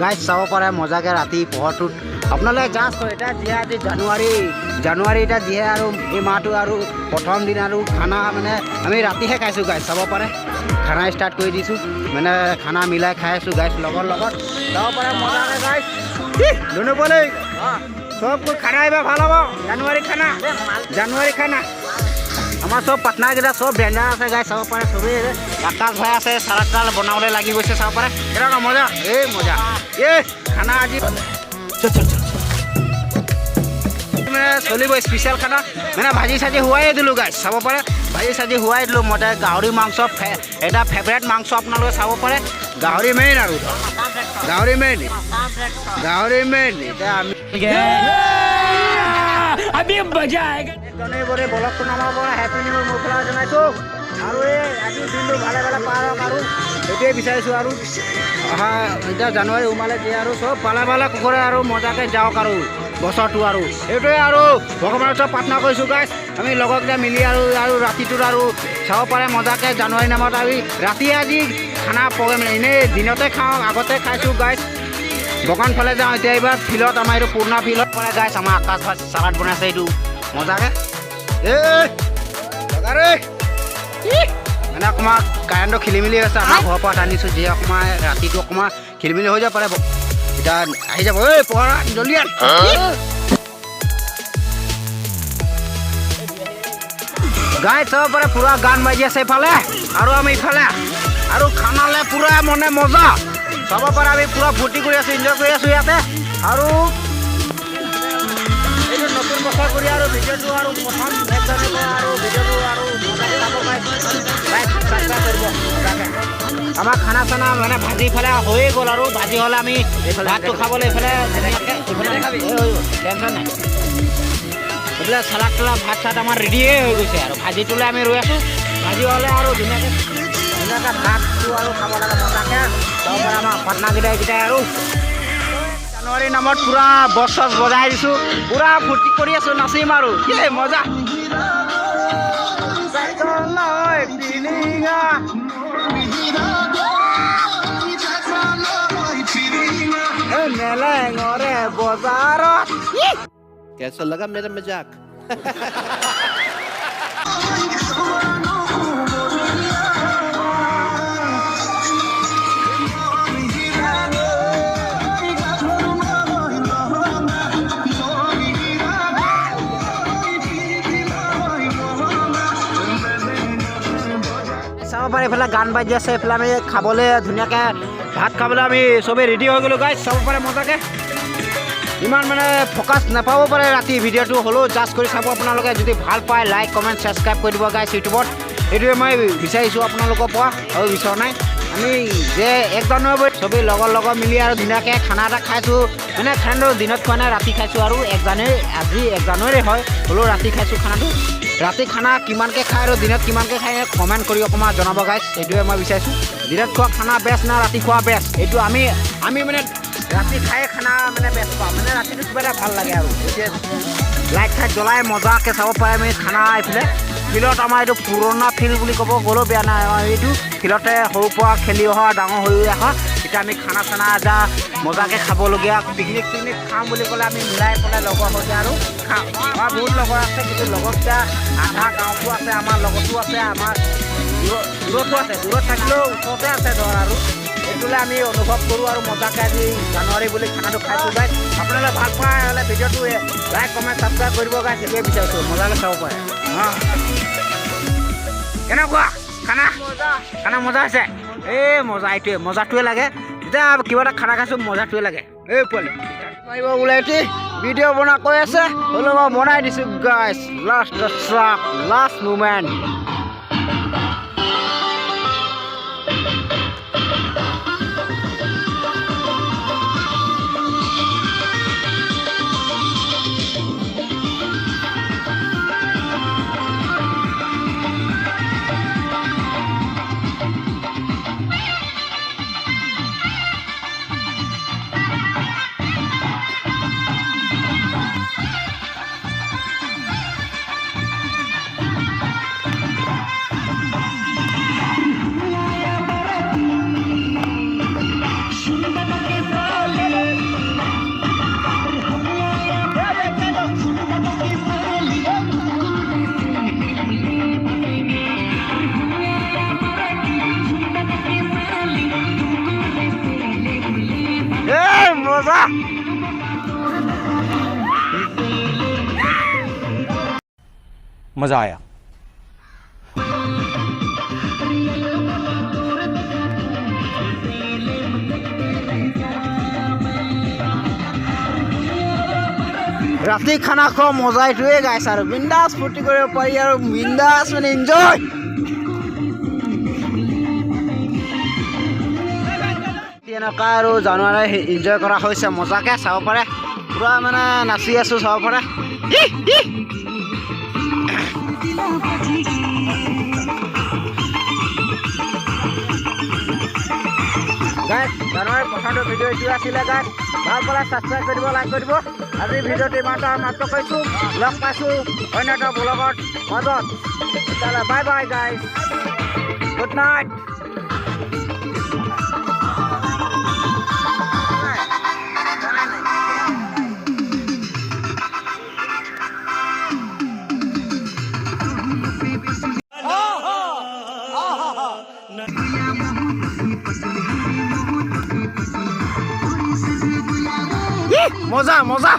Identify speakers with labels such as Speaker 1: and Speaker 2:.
Speaker 1: Guys চাব পাৰে মজাকৈ ৰাতি পোহৰটোত আপোনালোকে জাষ্ট এতিয়া যিহে আজি জানুৱাৰী এতিয়া যিহে আৰু এই মাহটো আৰু প্ৰথম দিন আৰু খানা মানে আমি ৰাতিহে খাইছোঁ গাইজ চাব পাৰে খানা ষ্টাৰ্ট কৰি দিছোঁ মানে খানা মিলাই খাই আছোঁ গাইজ লগৰ লগত চাব পাৰে মজাকৈ গাইজ ধুনুবলৈ চবকৈ খানা এইবাৰ ভাল হ'ব জানুৱাৰী খানা আমাৰ চব পাৰ্টনাৰকেইটা চব ভেণ্ডাৰ আছে গাই চাব পাৰে চবেই আকাশ ভাই আছে চালাদ তালাদ বনাবলৈ লাগি গৈছে চাব পাৰে এটা মজা মজা খানা আজি মানে চলিব স্পেচিয়েল খানা মানে ভাজি চাজি হোৱাই দিলোঁ গাই চাব পাৰে ভাজি চাজি হোৱাই দিলোঁ মই গাহৰি মাংস এটা ফেভৰেট মাংস আপোনালোকে চাব পাৰে গাহৰি মেইন আৰু গাহৰি মেইন এতিয়া আমি বলে বলকটো নামাৰ পৰা হেপী নিউ ইয়াৰ মোৰফালে জনাইছোঁ আৰু এই আজিৰ দিনটো ভালে পাৰ হওক আৰু সেইটোৱে বিচাৰিছোঁ আৰু অহা এতিয়া জানুৱাৰী সোমালে দিয়ে আৰু চব ভালে কুকুৰে আৰু মজাকৈ যাওক আৰু বছৰটো আৰু সেইটোৱে আৰু ভগৱানৰ চব প্ৰাৰ্থনা কৰিছোঁ গাইজ আমি লগৰকেইটা মিলি আৰু ৰাতিটোত আৰু চাব পাৰে মজাকৈ জানুৱাৰী নামত আমি ৰাতিয়ে আজি খানা প্ৰগ্ৰেম এনেই দিনতে খাওঁ আগতে খাইছোঁ গাইজ দোকান ফালে যাওঁ এতিয়া এইবাৰ ফিল্ডত আমাৰ এইটো পুৰণা ফিল্ডত পৰে গাইজ আমাৰ আকাশ ভাত চালাড বনাইছে এইটো মজাকৈ মানে অকণমান কাৰেণ্টটো খেলি মেলি হৈছে আমাৰ ঘৰৰ পৰা আনিছোঁ যিয়ে অকণমান ৰাতিটো অকণমান খেলি মেলি হৈ যাব পাৰে এতিয়া আহি যাব পঢ়া জলদি গাই চাব পাৰে পূৰা গান বাজি আছে এইফালে আৰু আমি ইফালে আৰু খানালে পূৰা মানে মজা চাব পাৰে আমি পূৰা ফূৰ্তি কৰি আছোঁ এনজয় কৰি আছোঁ ইয়াতে আৰু এইটো নতুন বছৰ কৰি আৰু ভিডিঅ'টো আৰু প্ৰথম আৰু ভিডিঅ'টো আৰু আমাৰ খানা চানা মানে ভাজি ফালে হৈয়ে গ'ল আৰু ভাজি হ'লে আমি ভাতটো খাবলৈ এইফালে টেনশ্যন নাই এইফালে চালাদ তালাদ ভাত চাত আমাৰ ৰেডিয়ে হৈ গৈছে আৰু ভাজিটোলৈ আমি ৰৈ আছোঁ ভাজি হ'লে আৰু ধুনীয়াকৈ ভাতটো আৰু খাব লাগে মজাকৈ তাৰপৰা আমাৰ পাটনাকেইটাই আৰু জানুৱাৰী নামত পূৰা বছ চছ বজাই দিছোঁ পূৰা ফূৰ্তি কৰি আছোঁ নাচিম আৰু মজা মেলেঙৰে বজাৰত
Speaker 2: कैसा लगा मेरा मजाक
Speaker 1: চাব পাৰে এইফালে গান বাজি আছে এইফালে আমি খাবলৈ ধুনীয়াকৈ ভাত খাবলৈ আমি চবেই ৰেডি হৈ গ'লোঁ গাইজ চাব পাৰে মজাকৈ ইমান মানে ফ'কাছ নাপাব পাৰে ৰাতি ভিডিঅ'টো হ'লেও জাষ্ট কৰি চাব আপোনালোকে যদি ভাল পায় লাইক কমেণ্ট ছাবস্ক্ৰাইব কৰি দিব গাইজ ইউটিউবত এইটোৱে মই বিচাৰিছোঁ আপোনালোকৰ পৰা আৰু বিচৰা নাই আমি যে 1 জানুৱাৰী চবেই লগৰ মিলি আৰু ধুনীয়াকৈ খানা এটা খাইছোঁ মানে খানাটো দিনত খোৱা নাই ৰাতি খাইছোঁ আৰু 1 জানুৱাৰী আজি 1 জানুৱাৰী হয় হ'লেও ৰাতি খাইছোঁ খানাটো ৰাতি খানা কিমানকৈ খায় আৰু দিনত কিমানকৈ খায় কমেণ্ট কৰি অকণমান জনাব গাইজ সেইটোৱে মই বিচাৰিছোঁ দিনত খোৱা খানা বেষ্ট না ৰাতি খোৱা বেষ্ট এইটো আমি মানে ৰাতি খাই খানা মানে বেষ্ট পাওঁ মানে ৰাতিটো কিবা এটা ভাল লাগে আৰু লাইট চাইট জ্বলাই মজাকৈ চাব পাৰে আমি খানা এইফালে ফিল্ডত আমাৰ এইটো পুৰণা ফিল্ড বুলি ক'ব গ'লেও বেয়া নাই এইটো ফিল্ডতে সৰুৰ পৰা খেলি অহা ডাঙৰ হৈ অহা এতিয়া আমি খানা চানা এটা মজাকৈ খাবলগীয়া পিকনিক খাওঁ বুলি ক'লে আমি মিলাই পেলাই লগৰ সৈতে আৰু খাওঁ আমাৰ বহুত লগৰ আছে কিন্তু লগৰকেইটা আধা গাঁৱতো আছে আমাৰ লগতো আছে আমাৰ দূৰতো আছে দূৰত থাকিলেও ওচৰতে আছে ধৰ আৰু এইটোলৈ আমি অনুভৱ কৰোঁ আৰু মজাকৈ আজি জানুৱাৰী বুলি খানাটো খাইছোঁ গাইজ আপোনালোকে ভাল পায় হ'লে ভিডিঅ'টো লাইক কমেণ্ট ছাবস্ক্ৰাইব কৰিব গাইজ সেইটোৱে বিচাৰিছোঁ মজাকৈ চাব পাৰে কেনেকুৱা খানা মজা আছে মজা এইটোৱে মজাটোৱে লাগে যেতিয়া কিবা এটা খানা খাইছোঁ মজাটোৱে লাগে পোৱালি মাৰিব ওলাইটি ভিডিঅ' বনাই কৈ আছে হ'লেও মই বনাই দিছোঁ গাইজ লাষ্ট মুমেণ্ট মজা
Speaker 3: मज़ा आया।
Speaker 1: ৰাতি খানা খোৱা মজা এইটোৱে গাইছ আৰু বিন্দাছ ফূৰ্তি কৰিব পাৰি আৰু বিন্দাছ মানে এনজয় এনেকুৱা আৰু জানুৱাৰী এনজয় কৰা হৈছে মজাকে চাব পাৰে পুৰা মানে নাচি আছোঁ চাব পাৰে গাইছ জানুৱাৰী প্ৰথমটো ভিডিঅ' এইটো আছিলে গাইছ ভাল পালে ছাবস্ক্ৰাইব কৰিব লাইক কৰিব আজি ভিডিঅ'টো ইমানটা সমাপ্ত কৰিছোঁ লগ পাইছোঁ অন্য এটা ব্লগত মাজত তেতিয়াহ'লে বাই বাই গাইছ গুড নাইট মজা মজা